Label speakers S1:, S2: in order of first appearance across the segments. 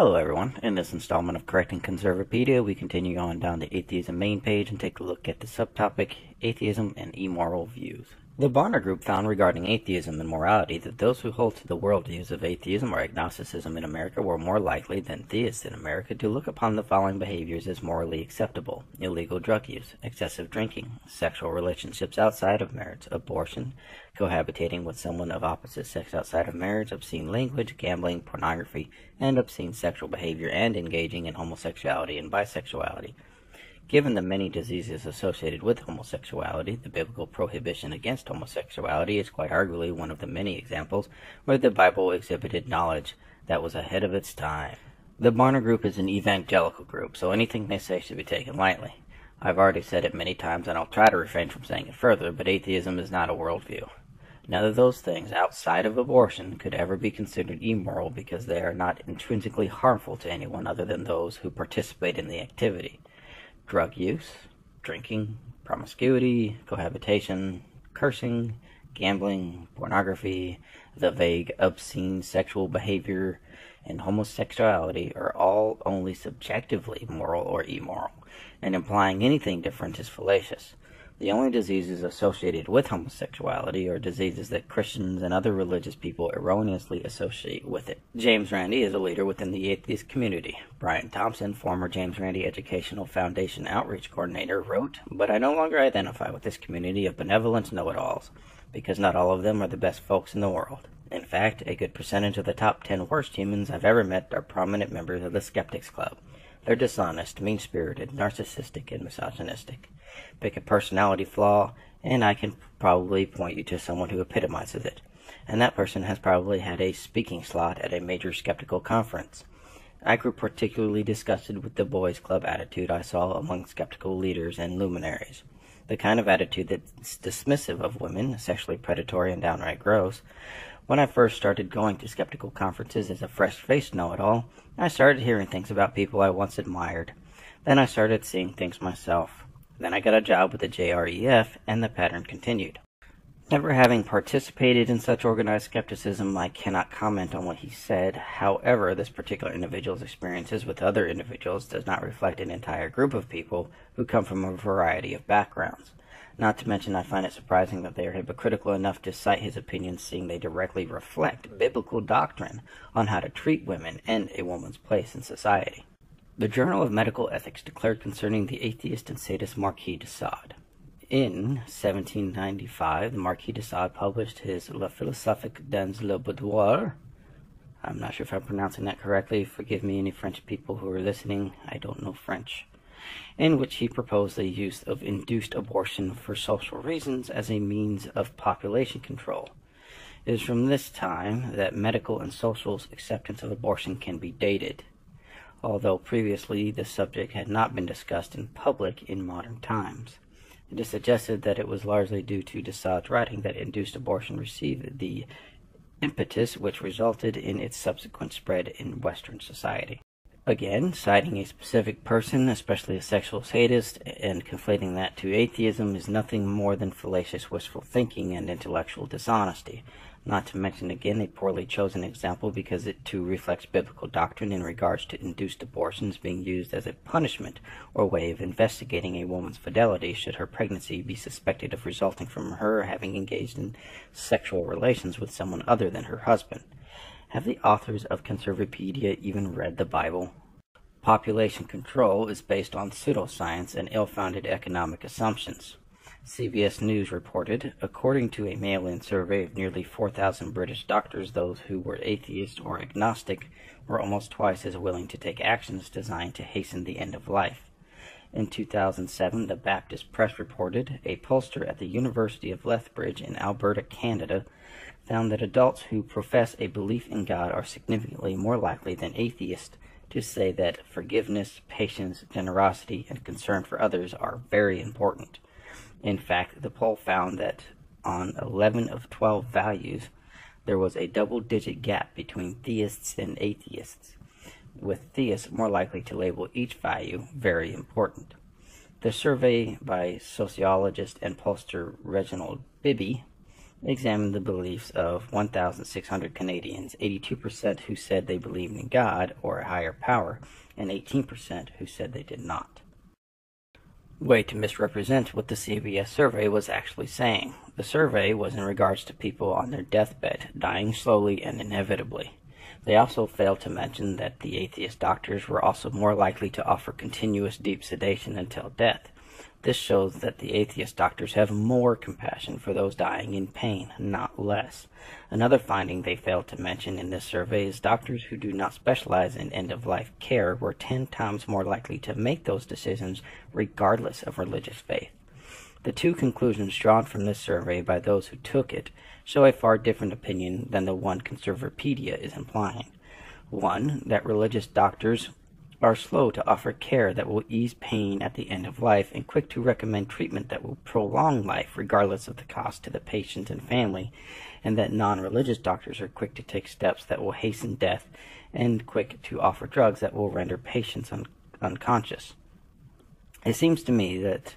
S1: Hello everyone. In this installment of Correcting Conservapedia, we continue on down the atheism main page and take a look at the subtopic Atheism and Immoral Views. The Barna Group found regarding atheism and morality that those who hold to the worldviews of atheism or agnosticism in America were more likely than theists in America to look upon the following behaviors as morally acceptable: illegal drug use, excessive drinking, sexual relationships outside of marriage, abortion, cohabitating with someone of opposite sex outside of marriage, obscene language, gambling, pornography, and obscene sexual behavior, and engaging in homosexuality and bisexuality. Given the many diseases associated with homosexuality, the biblical prohibition against homosexuality is quite arguably one of the many examples where the Bible exhibited knowledge that was ahead of its time. The Barna Group is an evangelical group, so anything they say should be taken lightly. I've already said it many times, and I'll try to refrain from saying it further, but atheism is not a worldview. None of those things outside of abortion could ever be considered immoral because they are not intrinsically harmful to anyone other than those who participate in the activity. Drug use, drinking, promiscuity, cohabitation, cursing, gambling, pornography, the vague, obscene sexual behavior, and homosexuality are all only subjectively moral or immoral, and implying anything different is fallacious. The only diseases associated with homosexuality are diseases that Christians and other religious people erroneously associate with it. James Randi is a leader within the atheist community. Brian Thompson, former James Randi Educational Foundation Outreach Coordinator, wrote, "But I no longer identify with this community of benevolent know-it-alls, because not all of them are the best folks in the world. In fact, a good percentage of the top 10 worst humans I've ever met are prominent members of the Skeptics Club. They're dishonest, mean-spirited, narcissistic, and misogynistic. Pick a personality flaw, and I can probably point you to someone who epitomizes it. And that person has probably had a speaking slot at a major skeptical conference. I grew particularly disgusted with the boys' club attitude I saw among skeptical leaders and luminaries. The kind of attitude that's dismissive of women, sexually predatory and downright gross. When I first started going to skeptical conferences as a fresh-faced know-it-all, I started hearing things about people I once admired. Then I started seeing things myself. Then I got a job with the JREF, and the pattern continued." Never having participated in such organized skepticism, I cannot comment on what he said. However, this particular individual's experiences with other individuals does not reflect an entire group of people who come from a variety of backgrounds. Not to mention, I find it surprising that they are hypocritical enough to cite his opinions, seeing they directly reflect biblical doctrine on how to treat women and a woman's place in society. The Journal of Medical Ethics declared concerning the atheist and sadist Marquis de Sade. In 1795, the Marquis de Sade published his La Philosophique dans le Boudoir. I'm not sure if I'm pronouncing that correctly. Forgive me, any French people who are listening. I don't know French. In which he proposed the use of induced abortion for social reasons as a means of population control. It is from this time that medical and social acceptance of abortion can be dated, although previously the subject had not been discussed in public in modern times. It is suggested that it was largely due to de Sade's writing that induced abortion received the impetus which resulted in its subsequent spread in Western society. Again, citing a specific person, especially a sexual sadist, and conflating that to atheism is nothing more than fallacious wishful thinking and intellectual dishonesty. Not to mention again a poorly chosen example because it too reflects biblical doctrine in regards to induced abortions being used as a punishment or way of investigating a woman's fidelity should her pregnancy be suspected of resulting from her having engaged in sexual relations with someone other than her husband. Have the authors of Conservapedia even read the Bible? Population control is based on pseudoscience and ill-founded economic assumptions. CBS News reported, according to a mail-in survey of nearly 4,000 British doctors, those who were atheist or agnostic were almost twice as willing to take actions designed to hasten the end of life. In 2007, the Baptist Press reported, a pollster at the University of Lethbridge in Alberta, Canada, found that adults who profess a belief in God are significantly more likely than atheists to say that forgiveness, patience, generosity, and concern for others are very important. In fact, the poll found that on 11 of 12 values, there was a double-digit gap between theists and atheists, with theists more likely to label each value very important. The survey by sociologist and pollster Reginald Bibby examined the beliefs of 1,600 Canadians, 82% who said they believed in God or a higher power, and 18% who said they did not. Way to misrepresent what the CBS survey was actually saying. The survey was in regards to people on their deathbed, dying slowly and inevitably. They also failed to mention that the atheist doctors were also more likely to offer continuous deep sedation until death. This shows that the atheist doctors have more compassion for those dying in pain, not less. Another finding they failed to mention in this survey is doctors who do not specialize in end-of-life care were 10 times more likely to make those decisions regardless of religious faith. The two conclusions drawn from this survey by those who took it show a far different opinion than the one Conservapedia is implying. One, that religious doctors are slow to offer care that will ease pain at the end of life and quick to recommend treatment that will prolong life regardless of the cost to the patient and family, and that non-religious doctors are quick to take steps that will hasten death and quick to offer drugs that will render patients unconscious. It seems to me that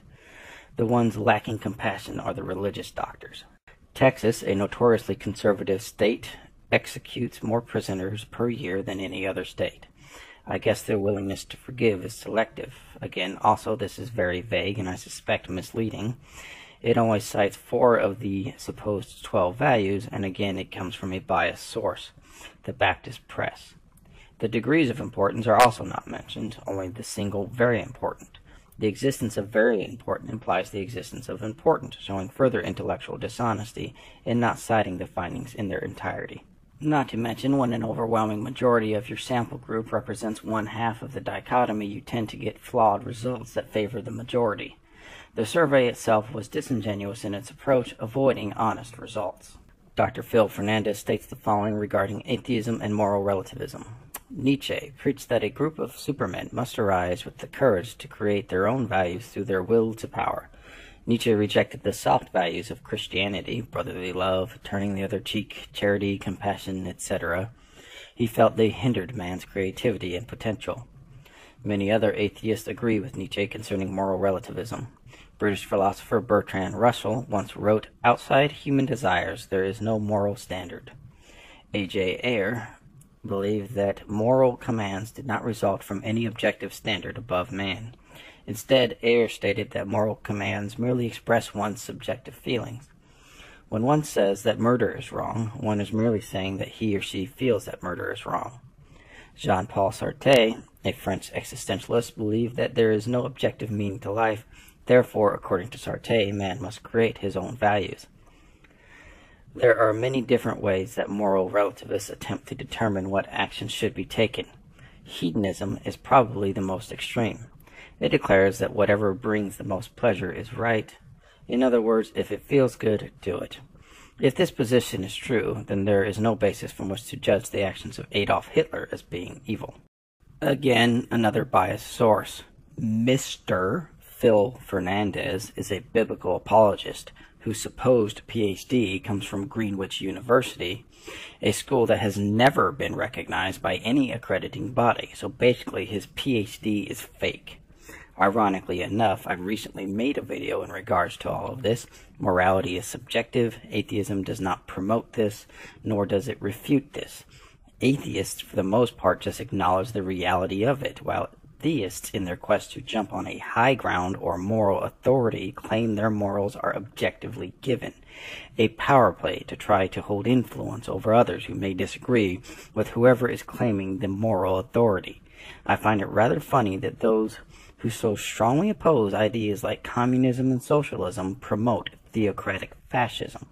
S1: the ones lacking compassion are the religious doctors. Texas, a notoriously conservative state, executes more prisoners per year than any other state. I guess their willingness to forgive is selective. Again, also this is very vague and I suspect misleading. It only cites 4 of the supposed 12 values, and again it comes from a biased source, the Baptist Press. The degrees of importance are also not mentioned, only the single very important. The existence of very important implies the existence of important, showing further intellectual dishonesty in not citing the findings in their entirety. Not to mention, when an overwhelming majority of your sample group represents 1/2 of the dichotomy, you tend to get flawed results that favor the majority. The survey itself was disingenuous in its approach, avoiding honest results. Dr. Phil Fernandez states the following regarding atheism and moral relativism. Nietzsche preached that a group of supermen must arise with the courage to create their own values through their will to power. Nietzsche rejected the soft values of Christianity, brotherly love, turning the other cheek, charity, compassion, etc. He felt they hindered man's creativity and potential. Many other atheists agree with Nietzsche concerning moral relativism. British philosopher Bertrand Russell once wrote, "Outside human desires there is no moral standard." A.J. Ayer believed that moral commands did not result from any objective standard above man. Instead, Ayer stated that moral commands merely express one's subjective feelings. When one says that murder is wrong, one is merely saying that he or she feels that murder is wrong. Jean-Paul Sartre, a French existentialist, believed that there is no objective meaning to life. Therefore, according to Sartre, man must create his own values. There are many different ways that moral relativists attempt to determine what actions should be taken. Hedonism is probably the most extreme. It declares that whatever brings the most pleasure is right. In other words, if it feels good, do it. If this position is true, then there is no basis from which to judge the actions of Adolf Hitler as being evil. Again, another biased source. Mr. Phil Fernandez is a biblical apologist whose supposed PhD comes from Greenwich University, a school that has never been recognized by any accrediting body. So basically his PhD is fake. Ironically enough, I recently made a video in regards to all of this. Morality is subjective. Atheism does not promote this, nor does it refute this. Atheists, for the most part, just acknowledge the reality of it, while theists, in their quest to jump on a high ground or moral authority, claim their morals are objectively given. A power play to try to hold influence over others who may disagree with whoever is claiming the moral authority. I find it rather funny that those who so strongly oppose ideas like communism and socialism promote theocratic fascism.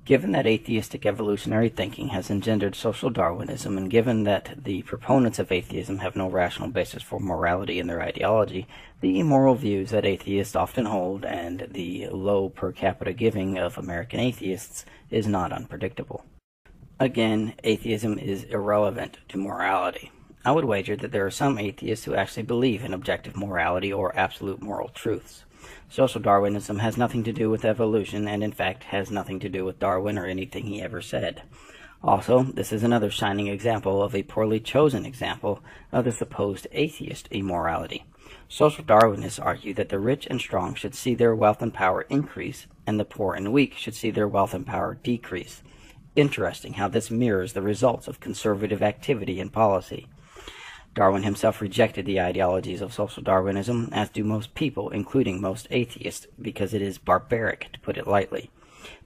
S1: Given that atheistic evolutionary thinking has engendered social Darwinism, and given that the proponents of atheism have no rational basis for morality in their ideology, the immoral views that atheists often hold and the low per capita giving of American atheists is not unpredictable. Again, atheism is irrelevant to morality. I would wager that there are some atheists who actually believe in objective morality or absolute moral truths. Social Darwinism has nothing to do with evolution, and in fact has nothing to do with Darwin or anything he ever said. Also, this is another shining example of a poorly chosen example of the supposed atheist immorality. Social Darwinists argue that the rich and strong should see their wealth and power increase, and the poor and weak should see their wealth and power decrease. Interesting how this mirrors the results of conservative activity and policy. Darwin himself rejected the ideologies of social Darwinism, as do most people, including most atheists, because it is barbaric, to put it lightly.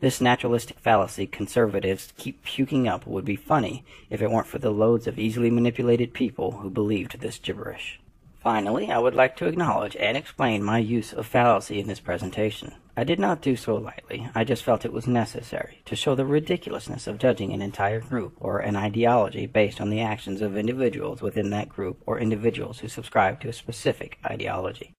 S1: This naturalistic fallacy conservatives keep puking up would be funny if it weren't for the loads of easily manipulated people who believed this gibberish. Finally, I would like to acknowledge and explain my use of fallacy in this presentation. I did not do so lightly. I just felt it was necessary to show the ridiculousness of judging an entire group or an ideology based on the actions of individuals within that group or individuals who subscribe to a specific ideology.